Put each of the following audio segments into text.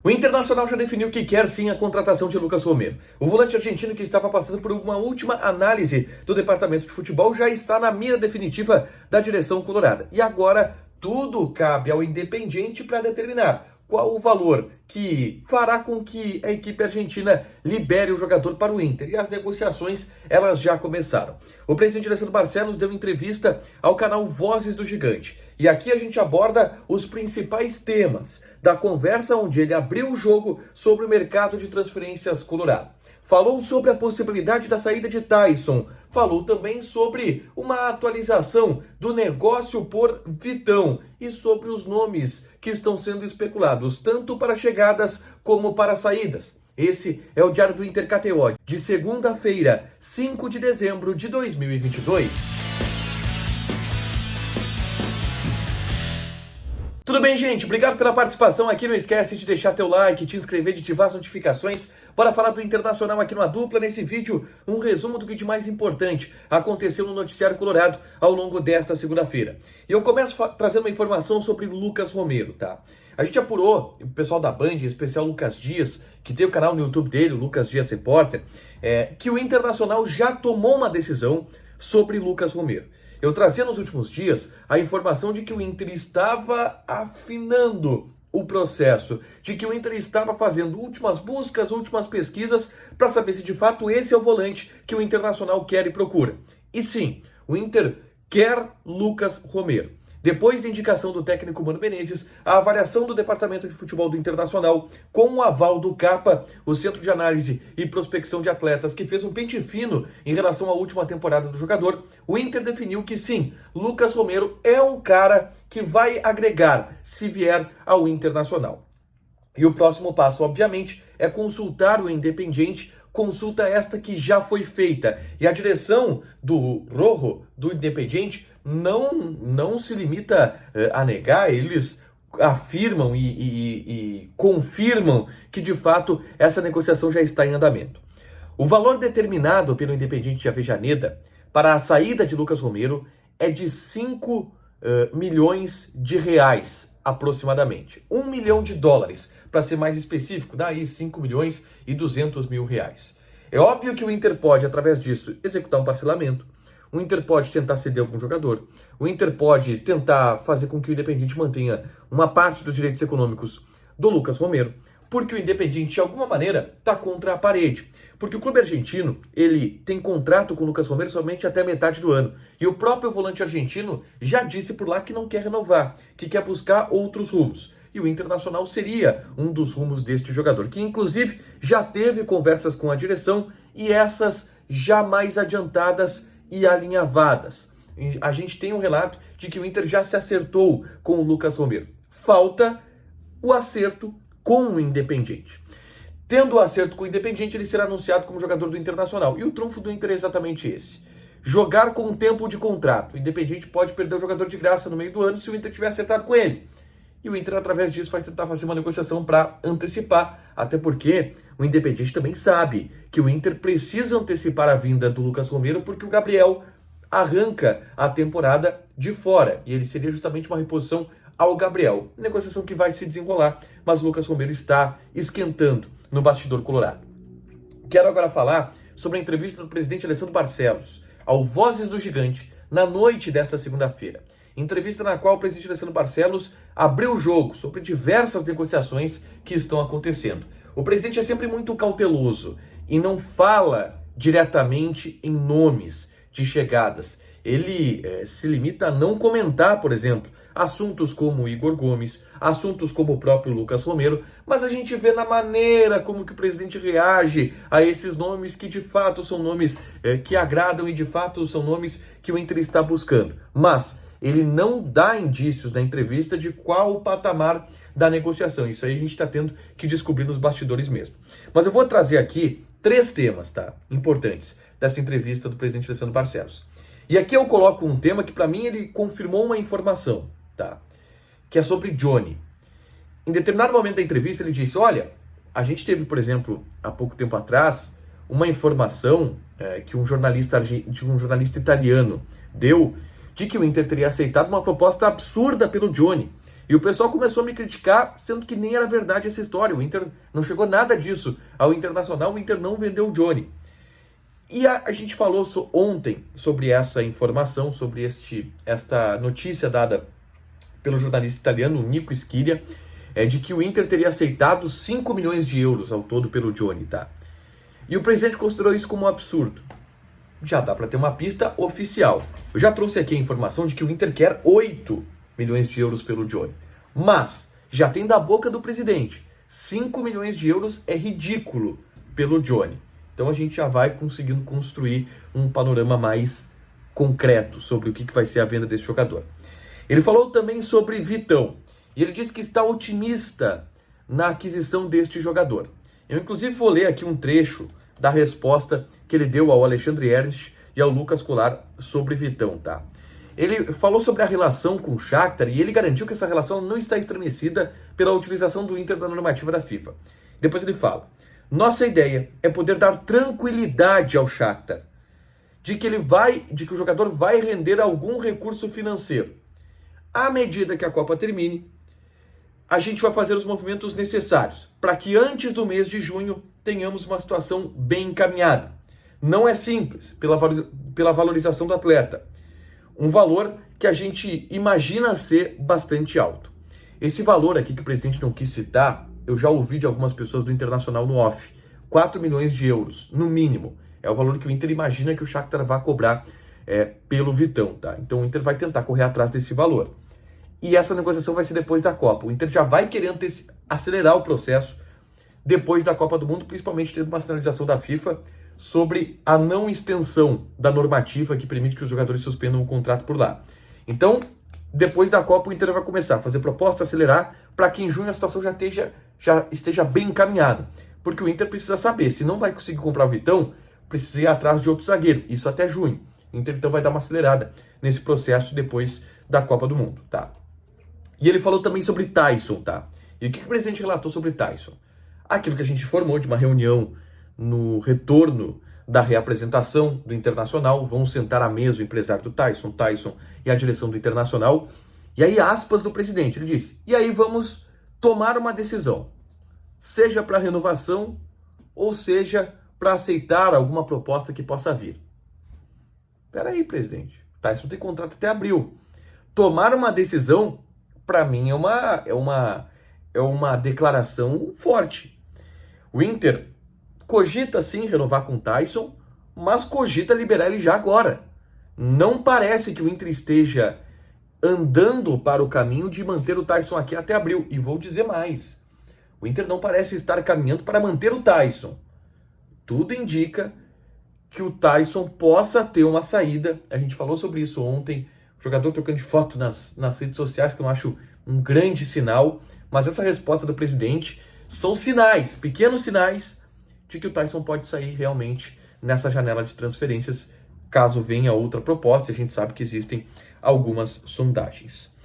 O Internacional já definiu que quer sim a contratação de Lucas Romero. O volante argentino, que estava passando por uma última análise do departamento de futebol, já está na mira definitiva da direção colorada. E agora tudo cabe ao Independiente para determinar qual o valor que fará com que a equipe argentina libere o jogador para o Inter. E as negociações, elas já começaram. O presidente Alessandro Barcelos deu entrevista ao canal Vozes do Gigante. E aqui a gente aborda os principais temas da conversa, onde ele abriu o jogo sobre o mercado de transferências colorado. Falou sobre a possibilidade da saída de Taison. Falou também sobre uma atualização do negócio por Vitão e sobre os nomes que estão sendo especulados, tanto para chegadas como para saídas. Esse é o Diário do Inter KTO, de segunda-feira, 5 de dezembro de 2022. Tudo bem, gente? Obrigado pela participação aqui. Não esquece de deixar teu like, te inscrever, de ativar as notificações. Bora falar do Internacional aqui no A Dupla. Nesse vídeo, um resumo do que de mais importante aconteceu no noticiário colorado ao longo desta segunda-feira. E eu começo trazendo uma informação sobre Lucas Romero, tá? A gente apurou, o pessoal da Band, em especial o Lucas Dias, que tem o canal no YouTube dele, o Lucas Dias Repórter, que o Internacional já tomou uma decisão sobre Lucas Romero. Eu trazia nos últimos dias a informação de que o Inter estava afinando o processo, de que o Inter estava fazendo últimas buscas, últimas pesquisas para saber se de fato esse é o volante que o Internacional quer e procura. E sim, o Inter quer Lucas Romero. Depois da indicação do técnico Mano Menezes, a avaliação do Departamento de Futebol do Internacional, com o aval do CAPA, o Centro de Análise e Prospecção de Atletas, que fez um pente fino em relação à última temporada do jogador, o Inter definiu que sim, Lucas Romero é um cara que vai agregar se vier ao Internacional. E o próximo passo, obviamente, é consultar o Independiente, consulta esta que já foi feita. E a direção do Rojo, do Independiente, não se limita a negar, eles afirmam e confirmam que, de fato, essa negociação já está em andamento. O valor determinado pelo Independiente de Avejaneda para a saída de Lucas Romero é de 5 milhões de reais, aproximadamente. 1 milhão de dólares, para ser mais específico, dá aí 5 milhões e 200 mil reais. É óbvio que o Inter pode, através disso, executar um parcelamento. O Inter pode tentar ceder algum jogador. O Inter pode tentar fazer com que o Independiente mantenha uma parte dos direitos econômicos do Lucas Romero, porque o Independiente, de alguma maneira, está contra a parede. Porque o clube argentino, ele tem contrato com o Lucas Romero somente até metade do ano. E o próprio volante argentino já disse por lá que não quer renovar, que quer buscar outros rumos. E o Internacional seria um dos rumos deste jogador, que inclusive já teve conversas com a direção e essas já mais adiantadas e alinhavadas. A gente tem um relato de que o Inter já se acertou com o Lucas Romero. Falta o acerto com o Independiente. Tendo o acerto com o Independiente, ele será anunciado como jogador do Internacional. E o trunfo do Inter é exatamente esse. Jogar com um tempo de contrato. O Independiente pode perder o jogador de graça no meio do ano se o Inter tiver acertado com ele. E o Inter, através disso, vai tentar fazer uma negociação para antecipar. Até porque o Independiente também sabe que o Inter precisa antecipar a vinda do Lucas Romero, porque o Gabriel arranca a temporada de fora. E ele seria justamente uma reposição ao Gabriel. Negociação que vai se desenrolar, mas o Lucas Romero está esquentando no bastidor colorado. Quero agora falar sobre a entrevista do presidente Alessandro Barcelos ao Vozes do Gigante na noite desta segunda-feira. Entrevista na qual o presidente Alessandro Barcelos abriu o jogo sobre diversas negociações que estão acontecendo. O presidente é sempre muito cauteloso e não fala diretamente em nomes de chegadas. Ele se limita a não comentar, por exemplo, assuntos como o Igor Gomes, assuntos como o próprio Lucas Romero, mas a gente vê na maneira como que o presidente reage a esses nomes que de fato são nomes que agradam e de fato são nomes que o Inter está buscando. Mas ele não dá indícios na entrevista de qual o patamar da negociação. Isso aí a gente está tendo que descobrir nos bastidores mesmo. Mas eu vou trazer aqui 3 temas, tá, importantes dessa entrevista do presidente Alessandro Barcelos. E aqui eu coloco um tema que para mim ele confirmou uma informação, tá, que é sobre Johnny. Em determinado momento da entrevista ele disse, olha, a gente teve, por exemplo, há pouco tempo atrás, uma informação que um jornalista italiano deu de que o Inter teria aceitado uma proposta absurda pelo Johnny. E o pessoal começou a me criticar, sendo que nem era verdade essa história. O Inter não chegou nada disso ao Internacional, o Inter não vendeu o Johnny. E a gente falou ontem sobre essa informação, sobre esta notícia dada pelo jornalista italiano Nico Schiria, de que o Inter teria aceitado 5 milhões de euros ao todo pelo Johnny, tá? E o presidente considerou isso como um absurdo. Já dá para ter uma pista oficial. Eu já trouxe aqui a informação de que o Inter quer 8 milhões de euros pelo Johnny. Mas já tem da boca do presidente. 5 milhões de euros é ridículo pelo Johnny. Então a gente já vai conseguindo construir um panorama mais concreto sobre o que vai ser a venda desse jogador. Ele falou também sobre Vitão. E ele disse que está otimista na aquisição deste jogador. Eu inclusive vou ler aqui um trecho da resposta que ele deu ao Alexandre Ernst e ao Lucas Colar sobre Vitão, tá? Ele falou sobre a relação com o Shakhtar e ele garantiu que essa relação não está estremecida pela utilização do Inter da normativa da FIFA. Depois ele fala: nossa ideia é poder dar tranquilidade ao Shakhtar de que o jogador vai render algum recurso financeiro. À medida que a Copa termine, a gente vai fazer os movimentos necessários para que antes do mês de junho tenhamos uma situação bem encaminhada. Não é simples pela valorização do atleta. Um valor que a gente imagina ser bastante alto. Esse valor aqui que o presidente não quis citar, eu já ouvi de algumas pessoas do Internacional no off. 4 milhões de euros, no mínimo. É o valor que o Inter imagina que o Shakhtar vai cobrar pelo Vitão, tá? Então o Inter vai tentar correr atrás desse valor. E essa negociação vai ser depois da Copa. O Inter já vai querer acelerar o processo depois da Copa do Mundo, principalmente tendo uma sinalização da FIFA sobre a não extensão da normativa que permite que os jogadores suspendam o contrato por lá. Então, depois da Copa, o Inter vai começar a fazer proposta, acelerar, para que em junho a situação já esteja bem encaminhada. Porque o Inter precisa saber, se não vai conseguir comprar o Vitão, precisa ir atrás de outro zagueiro, isso até junho. O Inter então vai dar uma acelerada nesse processo depois da Copa do Mundo, tá? E ele falou também sobre Taison, tá? E o que o presidente relatou sobre Taison? Aquilo que a gente informou de uma reunião no retorno da reapresentação do Internacional, vão sentar à mesa o empresário do Taison e a direção do Internacional. E aí, aspas do presidente, ele disse: e aí vamos tomar uma decisão, seja para renovação ou seja para aceitar alguma proposta que possa vir. Peraí, presidente, Taison tem contrato até abril. Tomar uma decisão, para mim, é uma declaração forte. O Inter cogita sim renovar com o Taison, mas cogita liberar ele já agora. Não parece que o Inter esteja andando para o caminho de manter o Taison aqui até abril. E vou dizer mais: o Inter não parece estar caminhando para manter o Taison. Tudo indica que o Taison possa ter uma saída. A gente falou sobre isso ontem. O jogador trocando de foto nas redes sociais, que eu acho um grande sinal. Mas essa resposta do presidente são sinais, pequenos sinais, de que o Taison pode sair realmente nessa janela de transferências, caso venha outra proposta. A gente sabe que existem algumas sondagens.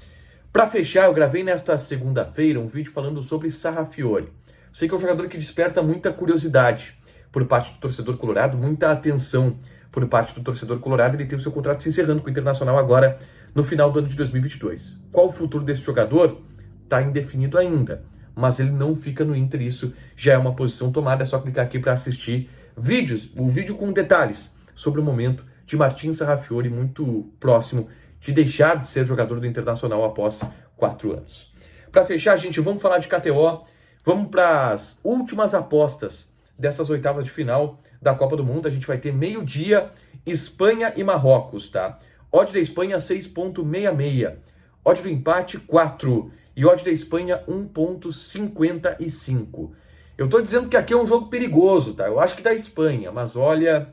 Para fechar, eu gravei nesta segunda-feira um vídeo falando sobre Sarrafiori. Sei que é um jogador que desperta muita curiosidade por parte do torcedor colorado, muita atenção por parte do torcedor colorado. Ele tem o seu contrato se encerrando com o Internacional agora no final do ano de 2022. Qual o futuro desse jogador? Está indefinido ainda, mas ele não fica no Inter, isso já é uma posição tomada. É só clicar aqui para assistir o vídeo com detalhes sobre o momento de Martin Sarrafiori, muito próximo de deixar de ser jogador do Internacional após 4 anos. Para fechar, gente, vamos falar de KTO, vamos para as últimas apostas dessas oitavas de final da Copa do Mundo. A gente vai ter meio-dia, Espanha e Marrocos, tá? Odd da Espanha 6,66, odd do empate 4 e odd da Espanha 1,55. Eu tô dizendo que aqui é um jogo perigoso, tá? Eu acho que da Espanha, mas olha,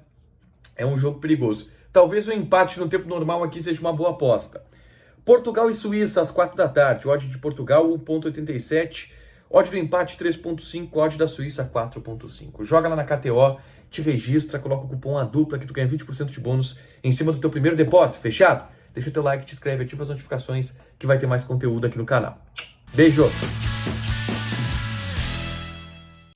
é um jogo perigoso. Talvez o empate no tempo normal aqui seja uma boa aposta. Portugal e Suíça às 4 da tarde, odd de Portugal 1,87, odd do empate 3,5, odd da Suíça 4,5. Joga lá na KTO, te registra, coloca o cupom ADUPLA que tu ganha 20% de bônus em cima do teu primeiro depósito, fechado? Deixa teu like, te inscreve, ativa as notificações que vai ter mais conteúdo aqui no canal. Beijo!